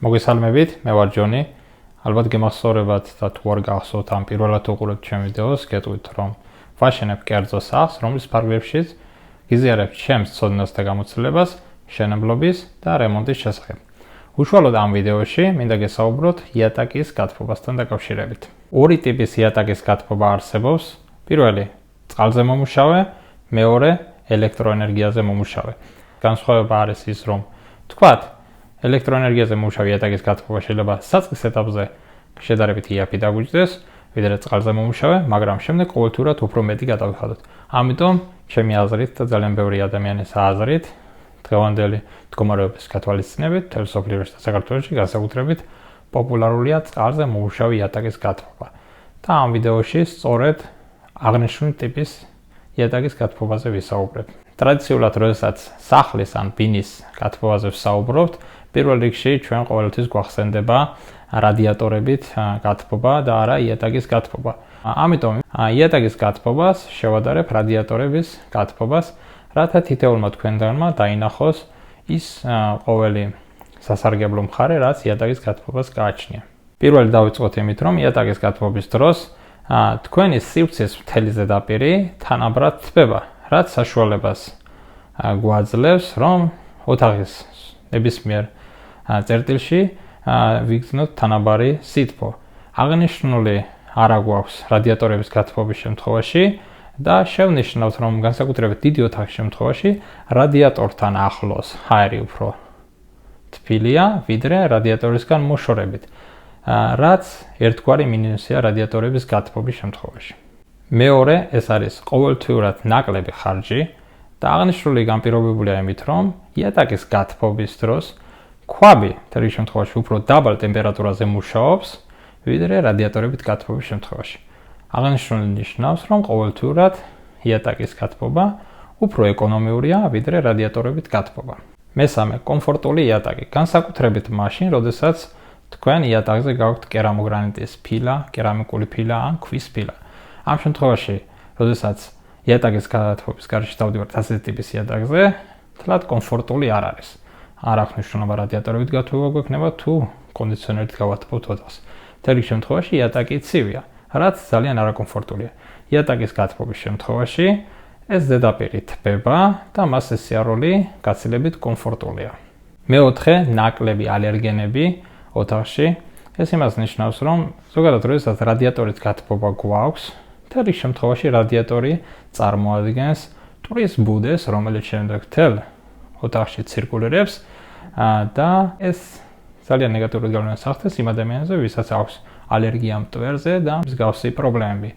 მოგესალმებით, მე ვარ ჯონი. ალბათ გემახსოვრებათ და თუ არ გახსოვთ ამ პირველად უყურებთ ჩემ ვიდეოს, გეტყვით რომ ვაშენებ კერძო სახლს, რომლის ფარგლებშიც გიზიარებთ ჩემს ცოდნას და გამოცდილებას მშენებლობის და რემონტის შესახებ. უშუალოდ ამ ვიდეოში მინდა გესაუბროთ იატაკის გათბობასთან დაკავშირებით. ორი ტიპის იატაკის გათბობა არსებობს. პირველი წყალზე მომუშავე, მეორე ელექტროენერგიაზე მომუშავე. განსხვავება არის ის, რომ თქვათ ელექტროენერგიაზე მომუშავე იატაკის გათბობა შეიძლება საწყის ეტაპზე შედარებით იაფი დაგვიჯდეს, ვიდრე წყალზე მომუშავე, მაგრამ შემდეგ ყოველთვიურად უფრო მეტი გადავიხადოთ. ამიტომ ჩემი აზრით და ძალიან ბევრი ადამიანის აზრით დღევანდელი მდგომარეობის გათვალისწინებით მთელ სოფლიოში და საქართველოში განსაკუთრებით პოპულარულია წყალზე მომუშავე იატაკის გათბობა. და ამ ვიდეოში სწორედ აღნიშნული ტიპის იატაკის გათბობაზე ვისაუბრებ. ტრადიციულად, როდესაც სახლის ან ბინის გათბობაზე ვსაუბრობთ, პირველ რიგში ჩვენ ყოველთვის გვახსენდება რადიატორებით გათბობა და არა იატაკის გათბობა. ამიტომ იატაკის გათბობას შევადარებ რადიატორების გათბობას, რათა თითოეულმა თქვენგანმა დაინახოს ის ყოველი სასარგებლო მხარე, რაც იატაკის გათბობას გააჩნია. პირველი დავიწყოთ იმით, რომ იატაკის გათბობის დროს თქვენი სივრცის მთელი ზედაპირი თანაბრად თბება, რაც საშუალებას გვაძლევს, რომ ოთახის ნებისმიერ წერტილში ვიგრძნოთ თანაბარი სითბო. აღნიშნული არა გვაქვს რადიატორების გათბობის შემთხვევაში და შევნიშნავთ, რომ განსაკუთრებით დიდი ოთახის შემთხვევაში რადიატორთან ახლოს ჰაერი უფრო თბილია, ვიდრე რადიატორისგან მოშორებით, რაც ერთგვარი მინუსია რადიატორების გათბობის შემთხვევაში. მეორე, ეს არის ყოველთვიურად ნაკლები ხარჯი და აღნიშნული განპირობებულია იმით, რომ იატაკის გათბობის დროს ქვაბი მთელი შემთხვევაში უფრო დაბალ ტემპერატურაზე მუშაობს, ვიდრე რადიატორებით გათბობის შემთხვევაში. აღნიშნული ნიშნავს, რომ ყოველთვიურად იატაკის გათბობა უფრო ეკონომიურია, ვიდრე რადიატორებით გათბობა. მესამე, კომფორტული იატაკი. განსაკუთრებით მაშინ, როდესაც თქვენ იატაკზე გაქვთ კერამოგრანიტის ფილა, კერამიკული ფილა ან ქვის ფილა. ამ შემთხვევაში, როდესაც იატაკის გათბობის გარეშე დავდივართ ასეთი ტიპის იატაკზე, თლად კომფორტული არ არის. არ აქვს მნიშვნელობა რადიატორებით გათბობა გვექნება თუ კონდიციონერით გავათბობთ ოთახს. მთელი შემთხვევაში იატაკი ცივია, რაც ძალიან არაკომფორტულია. იატაკის გათბობის შემთხვევაში ეს ზედაპირი თბება და მასზე სიარული გაცილებით კომფორტულია. მეოთხე, ნაკლები ალერგენები ოთახში. ეს იმას ნიშნავს, რომ ზოგადად როდესაც რადიატორით გათბობა გვაქვს, მთელი შემთხვევაში რადიატორი წარმოადგენს ტვრის ბუდეს, რომელიც შემდეგ მთელ ოთახში ცირკულირებს და ეს ძალიან ნეგატიურად გავლენას ახდენს იმ ადამიანებზე, ვისაც აქვს ალერგია მტვერზე და მსგავსი პრობლემები.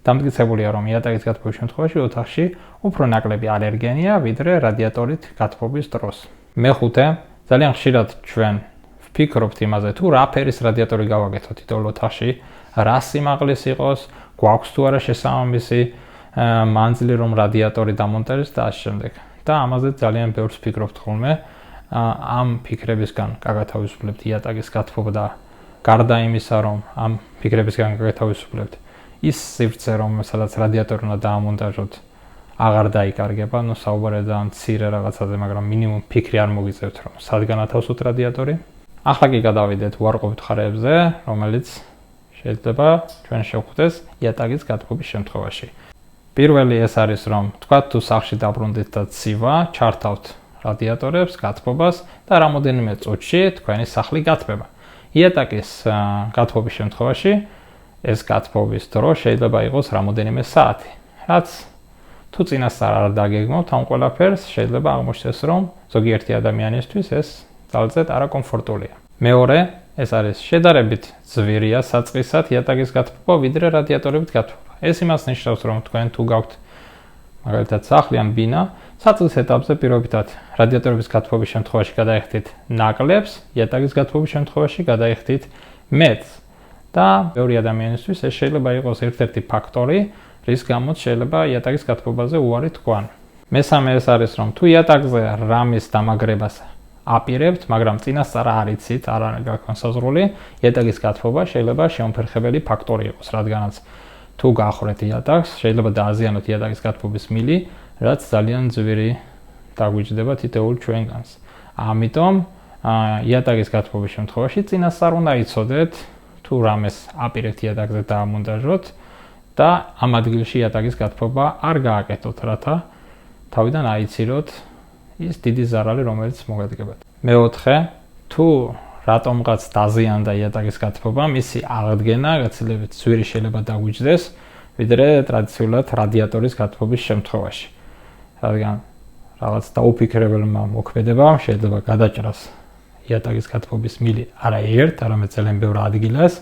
დამტკიცებულია, რომ იატაკის გათბობის შემთხვევაში ოთახში უფრო ნაკლები ალერგენია, ვიდრე რადიატორით გათბობის დროს. მეხუთე, ძალიან ხშირად ჩვენ ვფიქრობთ იმაზე, თუ რა ფერის რადიატორი გავაკეთოთ თითოეულ ოთახში, რა სიმაღლის იყოს, გვაქვს თუ არა შესაბამისი მანძილი, რომ რადიატორი დამონტაჟდეს და ამ შემდეგ. და ამაზე ძალიან ბევრს ვფიქრობთ ხოლმე. ამ ფიქრებისგან გაგათავისუფლებთ იატაკის გათბობა და გარდა იმისა, რომ ამ ფიქრებისგან გაგათავისუფლებთ ის სივრცე, რომელსაც რადიატორი უნდა დაამონტაჟოთ, აღარ დაიკარგება, საუბარია ძალიან მცირე რაღაცაზე, მაგრამ მინიმუმ ფიქრი არ მოგიწევთ, რომ სად განათავსოთ რადიატორი. ახლა კი გადავიდეთ უარყოფით მხარეებზე, რომელიც შეიძლება ჩვენ შევხვდეთ იატაკის გათბობის შემთხვევაში. პირველი ეს არის, რომ თქვათ თუ სახლში დაბრუნდით და ცივა, ჩართავთ რადიატორებს, გათბობას და რამოდენიმე წუთში თქვენი სახლი გათბება. იატაკის გათბობის შემთხვევაში ეს გათბობის დრო შეიძლება იყოს რამოდენიმე საათი, რაც თუ წინასწარ არ დაგეგმოთ ამ ყველაფერს, შეიძლება აღმოჩნდეს, რომ ზოგიერთი ადამიანისთვის ეს ძალზედ არაკომფორტულია. მეორე, ეს არის შედარებით ძვირია საწყისად იატაკის გათბობა, ვიდრე რადიატორებით გათბობა. ეს იმას ნიშნავს, რომ თქვენ თუ გაქვთ მაგალითად სახლი ან ბინა, საწყის ეტაპზე პირობითად რადიატორების გათბობის შემთხვევაში გადაიხდით ნაკლებს, იატაკის გათბობის შემთხვევაში გადაიხდით მეტს. და ბევრი ადამიანისთვის ეს შეიძლება იყოს ერთ-ერთი ფაქტორი, რის გამოც შეიძლება იატაკის გათბობაზე უარი თქვან. მესამე ეს არის, რომ თუ იატაკზე რამის დამაგრებას აპირებთ, მაგრამ წინასწარ არ იცით, არ გაქვთ განსაზღვრული, იატაკის გათბობა შეიძლება შემოფერხებელი ფაქტორი იყოს, რადგანაც თუ გაახრეთ იატაკს, შეიძლება დააზიანოთ იატაკის გათბობის მილი, რაც ძალიან ძვირი დაგვიჯდება თითოეულ ჩვენგანს. ამიტომ იატაკის გათბობის შემთხვევაში წინასწარ უნდა იცოდეთ თუ რამეს აპირებთ იატაკზე დაამონტაჟოთ და ამ ადგილში იატაკის გათბობა არ გააკეთოთ, რათა თავიდან აიციროთ ის დიდი ზარალი, რომელიც მოგადგებათ. მეოთხე, თუ რატომღაც დაზიანდა იატაკის გათბობა, მისი აღდგენა გაცილებით ძვირი შეიძლება დაგვიჯდეს, ვიდრე ტრადიციულად რადიატორის გათბობის შემთხვევაში. რადგან რაღაც დაუფიქრებელმა მოქმედებამ შეიძლება გადაჭრას იატაკის გათბობის მილი არა ერთ, არამედ ძალიან ბევრ ადგილას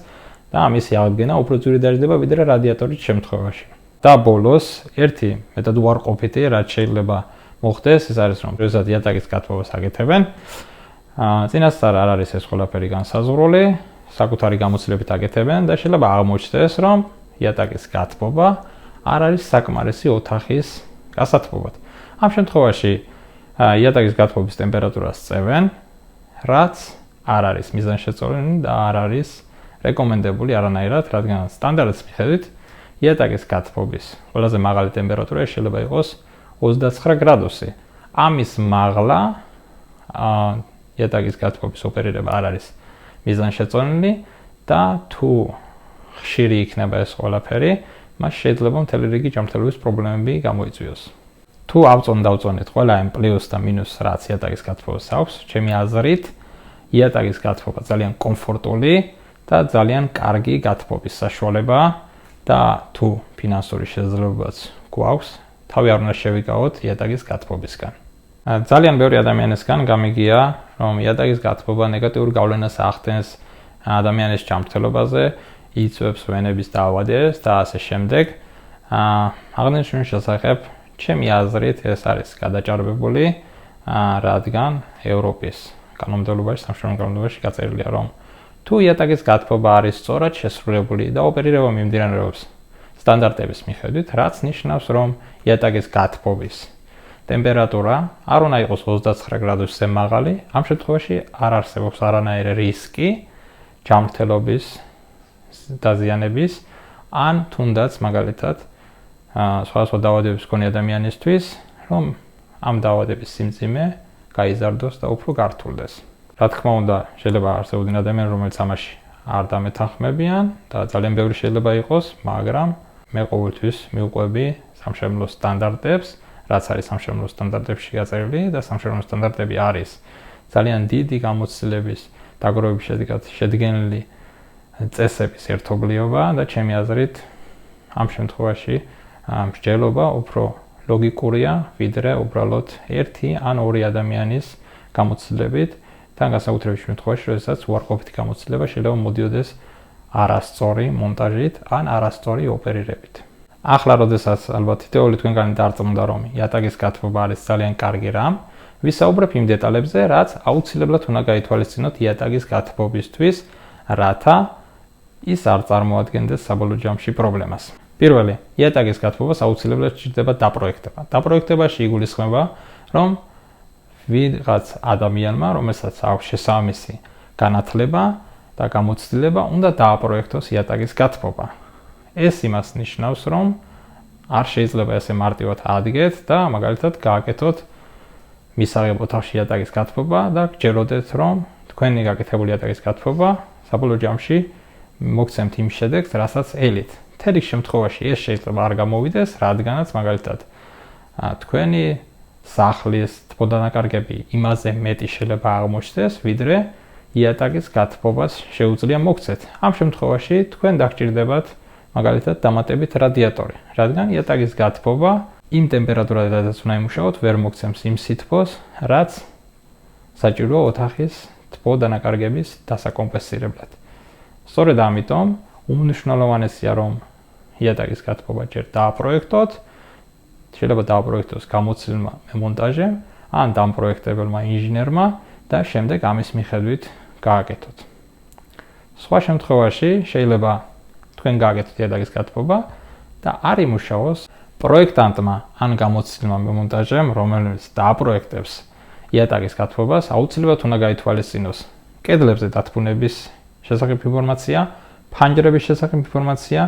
და ამისი აღდგენა უფრო ძვირი დაიჯდება, ვიდრე რადიატორის შემთხვევაში. და ბოლოს, ერთი მეტად უარყოფითი, რაც შეიძლება მოხდეს, ეს არის რომ როდესაც იატაკის გათბობას აკეთებენ, წინასწარ არ არის ეს ყველაფერი განსაზღვრული, საკუთარი გამოცდილებით აკეთებენ და შეიძლება აღმოჩნდეს, რომ იატაკის გათბობა არ არის საკმარისი ოთახის გასათბობად. ამ შემთხვევაში იატაკის გათბობის ტემპერატურას წევენ, რაც არ არის მიზანშეწონილი და არ არის რეკომენდებული არანაირად, რადგან სტანდარტის მიხედვით იატაკის გათბობის ყველაზე მაღალი ტემპერატურა შეიძლება იყოს 29 გრადუსი. ამის მაღლა იატაკის გათბობის ოპერირება არ არის მიზანშეწონილი და თუ ხშირი იქნება ეს ყველაფერი, მას შეიძლება მთელი რიგი ჯანმრთელობის პრობლემები გამოიწვიოს. თუ დავწონეთ ყველა იმ პლუს და მინუს, რაც იატაკის გათბობას აქვს, ჩემი აზრით, იატაკის გათბობა ძალიან კომფორტული და ძალიან კარგი გათბობის საშუალებაა და თუ ფინანსური შესაძლებლობაც გვაქვს, თავი არ უნდა შევიკავოთ იატაკის გათბობისგან. ძალიან ბევრი ადამიანისგან გამიგია, რომ იატაკის გათბობა ნეგატიურ გავლენას ახდენს ადამიანის ჯანმრთელობაზე, იწვევს ვენების დაავადებას და ასე შემდეგ. აღნიშნულ შესახებ ჩემი აზრით ეს არის გადაჭარბებული, რადგან ევროპის კანონმდებლობაში, სამშობლო კანონმდებლობაში გაწერილია, რომ თუ იატაკის გათბობა არის სწორად შესრულებული და ოპერირება მიმდინარეობს სტანდარტების მიხედვით, რაც ნიშნავს, რომ იატაკის გათბობის ტემპერატურა არ უნდა იყოს 29 გრადუსზე მაღალი, ამ შემთხვევაში არ არსებობს არანაირი რისკი ჯანმრთელობის დაზიანების, ან თუნდაც მაგალითად სხვადასხვა დაავადებების მქონე ადამიანისთვის, რომ ამ დაავადების სიმძიმე გაიზარდოს და უფრო გართულდეს. რა თქმა უნდა, შეიძლება არსებობდნენ ადამიანები, რომელიც ამაში არ დამეთანხმებიან და ძალიან ბევრი შეიძლება იყოს, მაგრამ მე ყოველთვის მივყვები სამშობლო სტანდარტებს, რაც არის სამშობლო სტანდარტებში გაწერილი და სამშობლო სტანდარტები არის ძალიან დიდი გამოცდილების დაგროვების შედეგად შედგენილი წესების ერთობლიობა და ჩემი აზრით ამ შემთხვევაში მსჯელობა უფრო ლოგიკურია, ვიდრე უბრალოდ ერთი ან ორი ადამიანის გამოცდილებით თან განსაკუთრებით შემთხვევაში, როდესაც უარყოფითი გამოცდილება შეიძლება მოდიოდეს არასწორი მონტაჟით ან არასწორი ოპერირებით. ახლა როდესაც ალბათ თითოეული თქვენგანი დარწმუნდა, რომ იატაკის გათბობა არის ძალიან კარგი რამ, ვისაუბრებ იმ დეტალებზე, რაც აუცილებლად უნდა გაითვალისწინოთ იატაკის გათბობისთვის, რათა ის არ წარმოადგენდეს საბოლოო ჯამში პრობლემას. პირველი, იატაკის გათბობას აუცილებლად სჭირდება დაპროექტება. დაპროექტებაში იგულისხმება, რომ ვიღაც ადამიანმა, რომელსაც აქვს შესაბამისი განათლება და გამოცდილება, უნდა დააპროექტოს იატაკის გათბობა. ეს იმას ნიშნავს, რომ არ შეიძლება ესე მარტივად აადგეთ და მაგალითად გააკეთოთ მისაღებ ოთახში იატაკის გათბობა და გჯეროდეთ, რომ თქვენი გაკეთებული იატაკის გათბობა საბოლოო ჯამში მოგცემთ იმ შედეგს, რასაც ელით. მთელი შემთხვევაში ეს შეიძლება არ გამოვიდეს, რადგანაც მაგალითად თქვენი სახლის თბოდანაკარგები იმაზე მეტი შეიძლება აღმოჩნდეს, ვიდრე იატაკის გათბობას შეუძლია მოგცეთ. ამ შემთხვევაში თქვენ დაგჭირდებათ მაგალითად დამატებით რადიატორი, რადგან იატაკის გათბობა იმ ტემპერატურაზეც უნდა იმუშაოთ, ვერ მოგცემს იმ სითბოს, რაც საჭიროა ოთახის თბოდანაკარგების დასაკომპენსირებლად. სწორედ ამიტომ უმნიშვნელოვანესია, რომ იატაკის გათბობა ჯერ დააპროექტოთ, შეიძლება დააპროექტოს გამოცდილმა მონტაჟემ ან დამპროექტებელმა ინჟინერმა და შემდეგ ამის მიხედვით გააკეთოთ. სხვა შემთხვევაში შეიძლება თქვენ გააკეთოთ იატაკის გათბობა და არ იმუშაოს პროექტანტმა ან გამოცდილმა მონტაჟემ, რომელიც დააპროექტებს იატაკის გათბობას, აუცილებლად უნდა გაითვალისწინოს კედლებზე დათბუნების შესახებ ინფორმაცია, ფანჯრების შესახებ ინფორმაცია,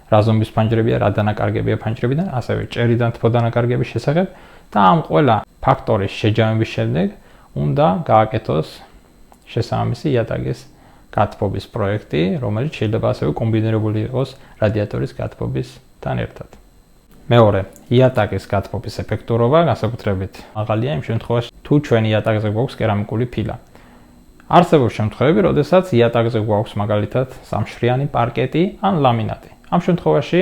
რა ზომის ფანჯრებია, რა დანაკარგებია ფანჯრებიდან, ასევე ჭერიდან თბოდანაკარგების შესახებ და ამ ყველა ფაქტორის შეჯამების შემდეგ უნდა გააკეთოს შესაბამისი იატაკის გათბობის პროექტი, რომელიც შეიძლება ასევე კომბინირებული იყოს რადიატორის გათბობისთან ერთად. მეორე, იატაკის გათბობის ეფექტურობა განსაკუთრებით მაღალია იმ შემთხვევაში, თუ ჩვენი იატაკზე გვაქვს კერამიკული ფილა. არსებობს შემთხვევები, როდესაც იატაკზე გვაქვს მაგალითად სამშრიანი პარკეტი ან ლამინატი. ამ შემთხვევაში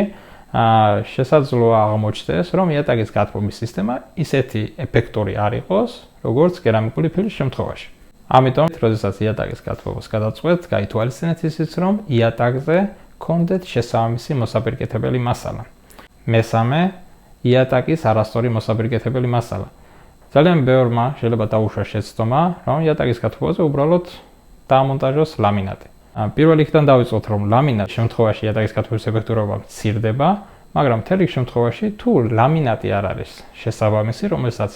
შესაძლოა აღმოჩნდეს, რომ იატაკის გათბობის სისტემა ისეთი ეფექტური არ იყოს, როგორც კერამიკული ფილის შემთხვევაში. ამიტომ, როდესაც იატაკის გათბობას გადავწყვეტთ, გაითვალისწინეთ ისიც, რომ იატაკზე გქონდეთ შესაბამისი მოსაპირკეთებელი მასალა. მესამე, იატაკის არასწორი მოსაპირკეთებელი მასალა. ძალიან ბევრმა შეიძლება დაუშვას შეცდომა, რომ იატაკის გათბობაზე უბრალოდ დაამონტაჟოს ლამინატი. პირველ რიგთან დავიწყოთ, რომ ლამინატის შემთხვევაში იატაკის გათბობის ეფექტურობა მცირდება, მაგრამ მთელ რიგ შემთხვევაში თუ ლამინატი არ არის შესაბამისი, რომელსაც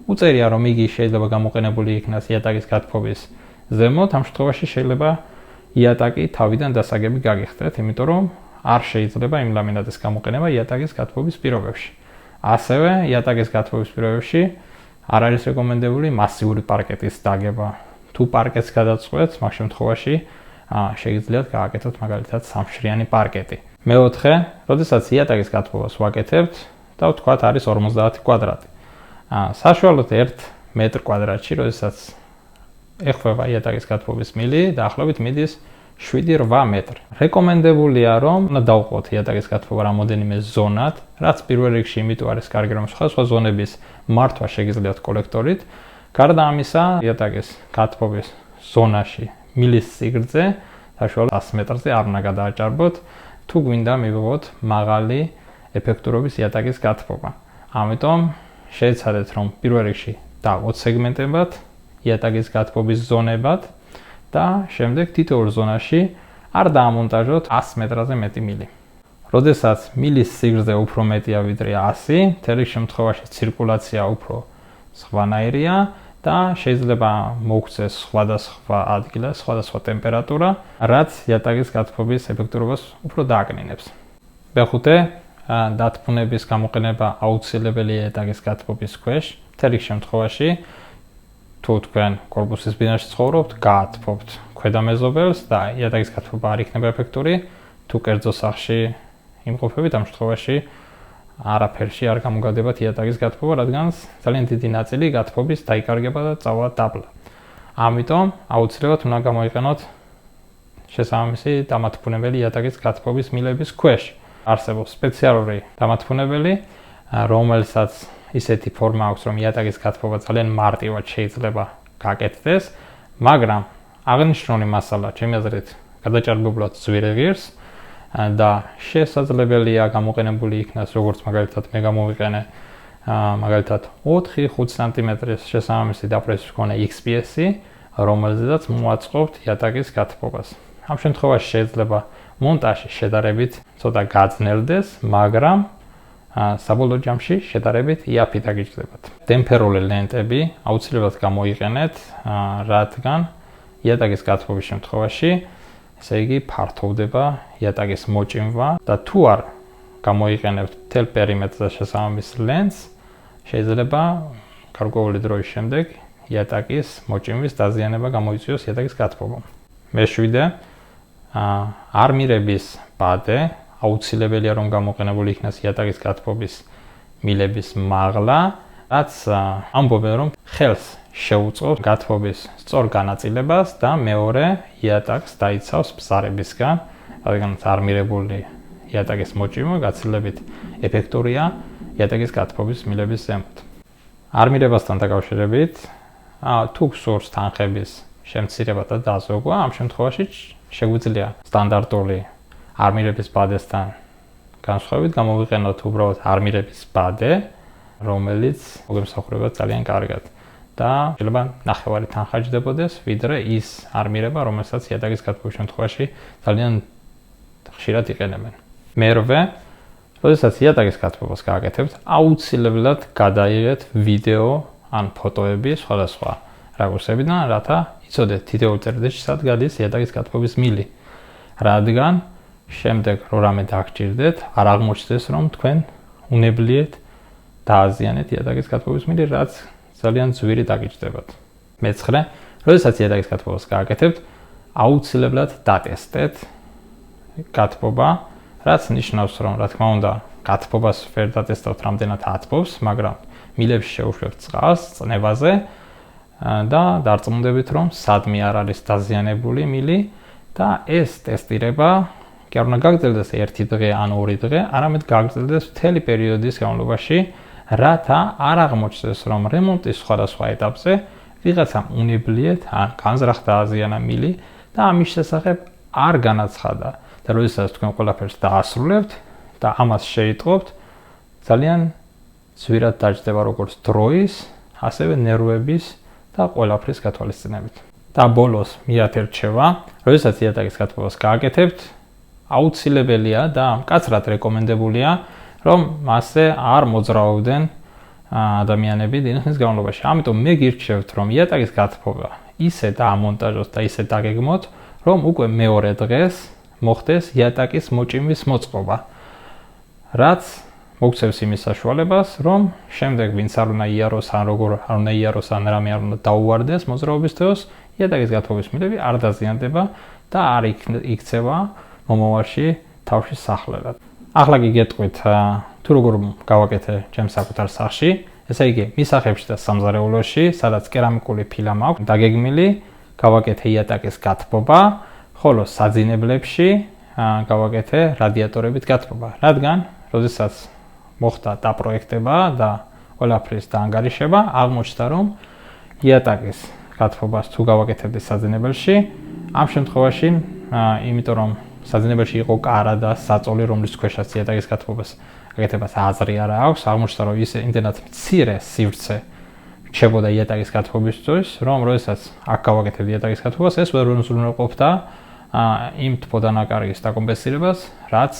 უწერია, რომ იგი შეიძლება გამოყენებული იქნას იატაკის გათბობის ზემოთ, ამ შემთხვევაში შეიძლება იატაკი თავიდან დასაგები გაგიხდეთ, იმიტომ რომ არ შეიძლება იმ ლამინატის გამოყენება იატაკის გათბობის პირობებში. ასევე იატაკის გათბობის პირობებში არ არის რეკომენდებული მასიური პარკეტის დაგება. თუ პარკეტს გადაწყვეტთ, მაგ შემთხვევაში შეგიძლიათ გააკეთოთ მაგალითად სამშრიანი პარკეტი. მეოთხე, როდესაც იატაკის გათბობას ვაკეთებთ და ვთქვათ არის 50 კვადრატი. საშუალოდ 1 მეტრ კვადრატში, როდესაც ეხება იატაკის გათბობის მილი, დაახლოებით მიდის 7-8 მეტრი. რეკომენდებულია, რომ დავყოთ იატაკის გათბობა რამოდენიმე ზონად, რაც პირველ რიგში იმიტომ არის კარგი, რომ სხვადასხვა ზონების მართვა შეგიძლიათ კოლექტორით. გარდა ამისა, იატაკის გათბობის ზონაში მილის სიგრძე საშუალოდ 100 მეტრზე არ უნდა გადააჭარბოთ, თუ გვინდა მივიღოთ მაღალი ეფექტურობის იატაკის გათბობა. ამიტომ შეეცადეთ, რომ პირველ რიგში დავყოთ სეგმენტებად იატაკის გათბობის ზონებად და შემდეგ თითოეულ ზონაში არ დაამონტაჟოთ 100 მეტრაზე მეტი მილი. როდესაც მილის სიგრძე უფრო მეტია ვიდრე 100, მთელ შემთხვევაში ცირკულაცია უფრო სხვანაირია და შეიძლება მოგვცეს სხვადასხვა ადგილას, სხვადასხვა ტემპერატურა, რაც იატაკის გათბობის ეფექტურობას უფრო დააკნინებს. მეხუთე, დათბუნების გამოყენება აუცილებელია იატაკის გათბობის ქვეშ, მთელ შემთხვევაში თუ თქვენ კორპუსის ბინაში ცხოვრობთ, გაათბობთ ქვედა მეზობელს და იატაკის გათბობა არ იქნება ეფექტური, თუ კერძო სახლში იმყოფებით, ამ შემთხვევაში არაფერში არ გამოგადებათ იატაკის გათბობა, რადგან ძალიან დიდი ნაწილი გათბობის დაიკარგება და წავა დაბლა. ამიტომ აუცილებლად უნდა გამოიყენოთ შესაბამისი დამათბუნებელი იატაკის გათბობის მილების ქვეშ. არსებობს სპეციალური დამათბუნებელი, რომელსაც ისეთი ფორმა აქვს, რომ იატაკის გათბობა ძალიან მარტივად შეიძლება გაკეთდეს, მაგრამ აღნიშნული მასალა, ჩემი აზრით, გადაჭარბებულად ძვირიღირს და შესაძლებელია გამოყენებული იქნას, როგორც მაგალითად მე გამოვიყენე, მაგალითად 4-5 სანტიმეტრის შესაბამისი დაფრესვის მქონე XPS-ი, რომელზედაც მოვაწყობთ იატაკის გათბობას. ამ შემთხვევაში შეიძლება მონტაჟი შედარებით ცოტა გაძნელდეს, მაგრამ საბოლოო ჯამში შედარებით იაფი დაგიჭდებათ. დემპერული ლენტები აუცილებლად გამოიყენეთ, რადგან იატაკის გათბობის შემთხვევაში, ესე იგი ფართოვდება იატაკის მოჭიმვა და თუ არ გამოიყენებთ მთელ პერიმეტრზე შესაბამის ლენტს, შეიძლება გარკვეული დროის შემდეგ იატაკის მოჭიმვის დაზიანება გამოიწვიოს იატაკის გათბობამ. მეშვიდე, არმირების ბადე აუცილებელია, რომ გამოყენებული იქნას იატაკის გათბობის მილების მაღლა, რაც ამბობენ, რომ ხელს შეუწყობს გათბობის სწორ განაწილებას და მეორე იატაკს დაიცავს ბზარებისგან, რადგან არმირებული იატაკის მოჭიმა გაცილებით ეფექტურია იატაკის გათბობის მილების ზემოთ. არმირებასთან დაკავშირებით, თუ გსურს თანხების შემცირება და დაზოგვა, ამ შემთხვევაში შეგვიძლია სტანდარტული არმირების ბადესთან განსხვავებით გამოვიყენოთ უბრალოდ არმირების ბადე, რომელიც მოგემსახურება ძალიან კარგად და შეიძლება ნახევარი თანხა ჯდებოდეს, ვიდრე ის არმირება, რომელსაც იატაკის გათბობის შემთხვევაში ძალიან ხშირად იყენებენ. მერვე, როდესაც იატაკის გათბობას გააკეთებთ, აუცილებლად გადაიღეთ ვიდეო ან ფოტოები სხვადასხვა რაკურსებიდან, რათა იცოდეთ თითოეულ წერტილში სად გადის იატაკის გათბობის მილი. რადგან შემდეგ რო რამე დაგჭირდეთ, არ აღმოჩნდეს, რომ თქვენ უნებლიეთ დააზიანეთ იატაკის გათბობის მილი, რაც ძალიან ძვირი დაგიჭდებათ. მეცხრე, როდესაც იატაკის გათბობას გააკეთებთ, აუცილებლად დატესტეთ გათბობა, რაც ნიშნავს, რომ რა თქმა უნდა, გათბობას ვერ დატესტავთ რამდენად ათბობს, მაგრამ მილებში შეუშვებთ წყალს წნევაზე და დარწმუნდებით, რომ სადმე არ არის დაზიანებული მილი და ეს ტესტირება კი არ უნდა გაგრძელდეს 1 დღე ან 2 დღე, არამედ გაგრძელდეს მთელი პერიოდის განმავლობაში, რათა არ აღმოჩნდეს, რომ რემონტის სხვადასხვა ეტაპზე ვიღაცამ უნებლიეთ ან განზრახ დააზიანა მილი და ამის შესახებ არ განაცხადა. და როდესაც თქვენ ყველაფერს დაასრულებთ და ამას შეიტყობთ, ძალიან ძვირად დაჯდება როგორც დროის, ასევე ნერვების და ყველაფრის გათვალისწინებით. და ბოლოს მიათერ რჩევა, როდესაც იატაკის გათბობას გააკეთებთ, აუცილებელია და მკაცრად რეკომენდებულია, რომ მასზე არ მოძრაობდნენ ადამიანები დიდი ხნის განმავლობაში. ამიტომ მე გირჩევთ, რომ იატაკის გათბობა ისე დაამონტაჟოთ და ისე დაგეგმოთ, რომ უკვე მეორე დღეს მოხდეს იატაკის მოჭიმვის მოწყობა. რაც მოგცევს იმის საშუალებას, რომ შემდეგ ვინც არ უნდა იაროს, ან როგორ არ უნდა იაროს, ან რამე არ უნდა დაუვარდეს მოძრაობის დროს, იატაკის გათბობის მილები არ დაზიანდება და არ იქცევა მომავალში თავში სახლელად. ახლა გიგეტყვით, თუ როგორ გავაკეთე ჩემს საკუთარ სახლში, ესე იგი, მისაღებში და სამზარეულოში, სადაც კერამიკული ფილა მაქვს, დაგეგმილი, გავაკეთე იატაკის გათბობა, ხოლო საძინებლებში გავაკეთე რადიატორებით გათბობა, რადგან როდესაც მოხდა დაპროექტება და ყველაფრის დაანგარიშება, აღმოჩნდა, რომ იატაკის გათბობას თუ გავაკეთებდი საძინებელში, ამ შემთხვევაში, იმიტომ რომ საძინებელში იყო კარა და საწოლი, რომლის ქვეშაც იატაკის გათბობას გაკეთებას აზრი არ აქვს, აღმოჩნდა, რომ ის იმდენად მცირე სივრცე რჩებოდა იატაკის გათბობისთვის, რომ როდესაც აქ გავაკეთებდი იატაკის გათბობას, ეს ვერ უზრუნველყოფდა იმ თბოდანაკარგის დაკომპენსირებას, რაც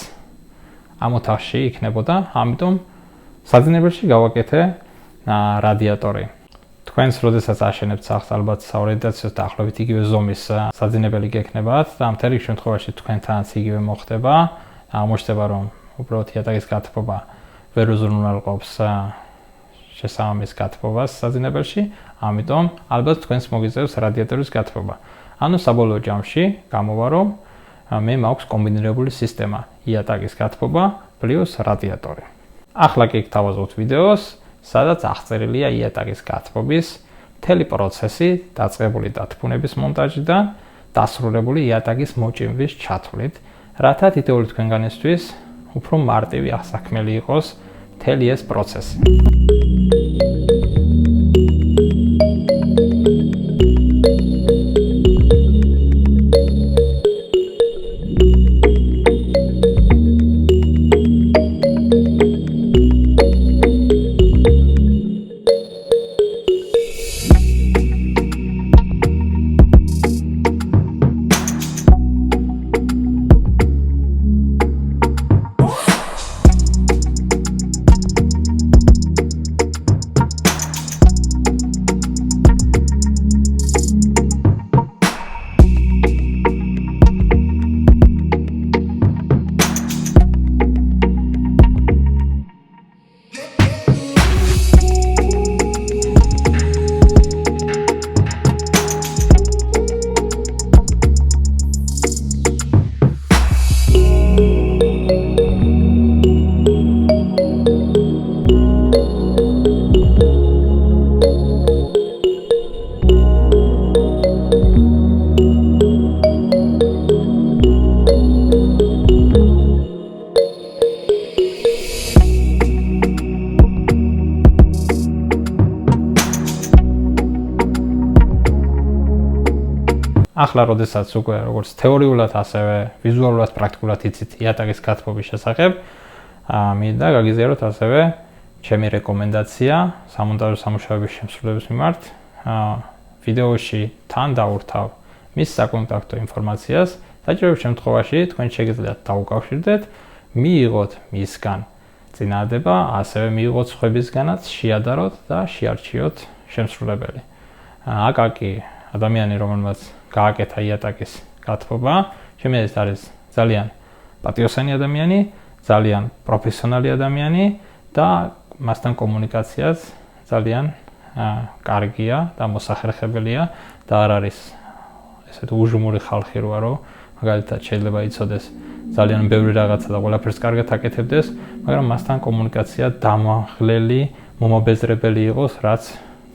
ამ ოთახში იქნებოდა, ამიტომ საძინებელში გავაკეთე რადიატორი. თქვენს როდესაც აშენებთ სახლს, ალბათ საორიენტაციო დაახლოებით იგივე ზომის საძინებელი გექნებათ და ამ თერიქ შემთხვევაში თქვენთანაც იგივე მოხდება, აღმოჩნდება, რომ უბრალოდ იატაკის გათბობა ვერ უზრუნველყოფს შესაბამის გათბობას საძინებელში, ამიტომ ალბათ თქვენს მოგიწევს რადიატორის გათბობა. ანუ საბოლოო ჯამში გამოვა, რომ მე მაქვს კომბინირებული სისტემა იატაკის გათბობა პლუს რადიატორი. ახლა კი გთავაზობთ ვიდეოს, სადაც აღწერილია იატაკის გათბობის მთელი პროცესი, დაწყებული დათბუნების მონტაჟიდან დასრულებული იატაკის მოჭიმვის ჩათვლით, რათა თითოეული თქვენგანისთვის უფრო მარტივი აღსაქმელი იყოს მთელი ეს პროცესი. ახლა როდესაც უკვე როგორც თეორიულად, ასევე ვიზუალურად, პრაქტიკულად იცით იატაკის გათბობის შესახებ, მინდა გაგიზიაროთ ასევე ჩემი რეკომენდაცია სამონტაჟო სამუშაოების შემსრულების მიმართ. ვიდეოში თან დავურთავ მის საკონტაქტო ინფორმაციას, საჭიროების შემთხვევაში თქვენ შეგიძლიათ დაუკავშირდეთ, მიიღოთ მისგან წინადადება, ასევე მიიღოთ სხვებისგანაც, შეადაროთ და შეარჩიოთ შემსრულებელი. აკაკი ადამიანი, რომელმაც გააკეთა იატაკის გათბობა, ჩემი აზრით არის ძალიან პატიოსანი ადამიანი, ძალიან პროფესიონალი ადამიანი და მასთან კომუნიკაციაც ძალიან კარგია და მოსახერხებელია და არ არის ესეთ უჟმური ხალხი როა რომ მაგალითად შეიძლება იცოდეს ძალიან ბევრი რაღაცა და ყველაფერს კარგად აკეთებდეს, მაგრამ მასთან კომუნიკაცია დამაღლელი, მომაბეზრებელი იყოს, რაც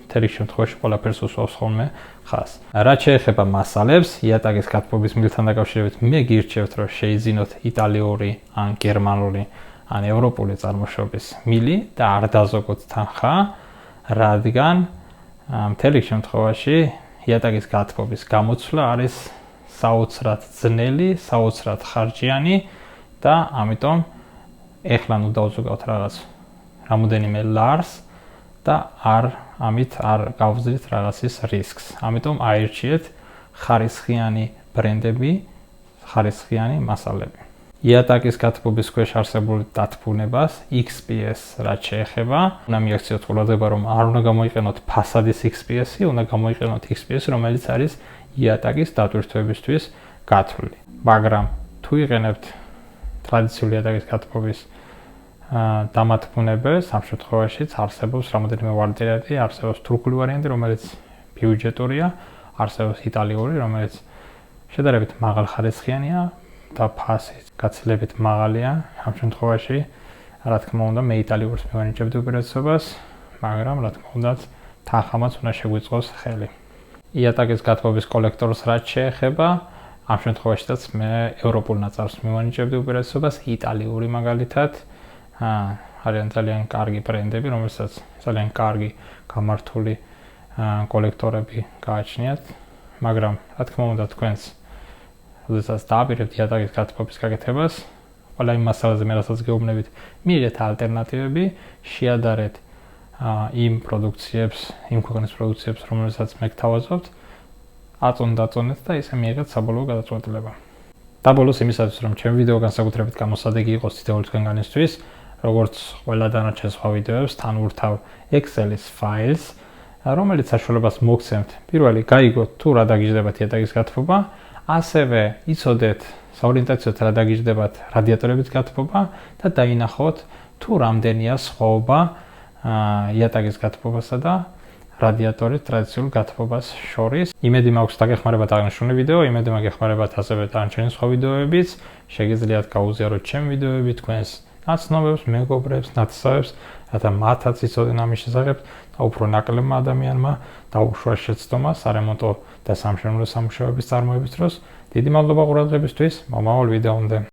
მთელი შემთხვევაში ყველაფერს უსვავს ხოლმე ხაზს. რაც შეეხება მასალებს, იატაკის გათბობის მილთან დაკავშირებით მე გირჩევთ, რომ შეიძინოთ იტალიური ან გერმანული ან ევროპული წარმოშობის მილი და არ დაზოგოთ თანხა, რადგან მთელი შემთხვევაში იატაკის გათბობის გამოცვლა არის საოცრად ძნელი, საოცრად ხარჯიანი და ამიტომ ეხლა ნუ დავზოგავთ რაღაც რამოდენიმე ლარს და ამით არ გავზრდით რაღაცის რისკს. ამიტომ აირჩიეთ ხარისხიანი ბრენდები, ხარისხიანი მასალები. იატაკის გათბობის ქვეშ არსებულ დათბუნებას XPS რაც შეეხება, უნდა მიაქციოთ ყურადღება, რომ არ უნდა გამოიყენოთ ფასადის XPS-ი, უნდა გამოიყენოთ XPS, რომელიც არის იატაკის დატვირთვებისთვის გათვლილი. მაგრამ თუ იყენებთ ტრადიციული იატაკის გათბობის დამათბუნებელს, ამ შემთხვევაშიც არსებობს რამოდენიმე ვარიანტი, არსებობს თურქული ვარიანტი, რომელიც ბიუჯეტურია, არსებობს იტალიური, რომელიც შედარებით მაღალხარისხიანია და ფასიც გაცილებით მაღალია. ამ შემთხვევაში, რა თქმა უნდა, მე იტალიურს მივანიჭებდი უპირატესობას, მაგრამ რა თქმა უნდა, თანხამაც უნდა შეგვიწყოს ხელი. იატაკის გათბობის კოლექტორს რაც შეეხება, ამ შემთხვევაშიც მე ევროპულ ნაწარმს მივანიჭებდი უპირატესობას, იტალიური მაგალითად, არიან ძალიან კარგი ბრენდები, რომელსაც ძალიან კარგი გამართული კოლექტორები გააჩნიათ, მაგრამ რა თქმა უნდა, თქვენს როდესაც დააპირებთ იატაკის გათბობის გაკეთებას, ყველა იმ მასალაზე მე რასაც გეუბნებით, მიიღეთ ალტერნატივები, შეადარეთ იმ პროდუქციებს, იმ ქვეყნის პროდუქციებს, რომელსაც მე გთავაზობთ, აწონდაწონეთ და ისე მიიღეთ საბოლოო გადაწყვეტილება. და ბოლოს იმისათვის, რომ ჩემი ვიდეო განსაკუთრებით გამოსადეგი იყოს თითოეული თქვენგანისთვის, როგორც ყველა დანარჩენ სხვა ვიდეოებს, თან ურთავ Excel-ის ფაილს, რომელიც საშუალებას მოგცემთ პირველი გაიგოთ თუ რა დაგიჯდებათ იატაკის გათბობა, ასევე იცოდეთ საორიენტაციოდ რა დაგიჯდებათ რადიატორების გათბობა და დაინახოთ თუ რამდენია სხვაობა იატაკის გათბობასა და რადიატორის ტრადიციულ გათბობას შორის. იმედი მაქვს დაგეხმარებათ აღნიშნული ვიდეო, იმედი მაგეხმარებათ ასევე დანარჩენი სხვა ვიდეოებიც. შეგიძლიათ გაუზიაროთ ჩემი ვიდეოები თქვენს ნაცნობებს, მეგობრებს, ნათესავებს, რათა მათაც იცოდნენ ამის შესახებ და უფრო ნაკლებმა ადამიანმა დაუშვას შეცდომა სარემონტო და სამშენებლო სამუშაოების წარმოების დროს. დიდი მადლობა ყურადღებისთვის, მომავალ ვიდეომდე.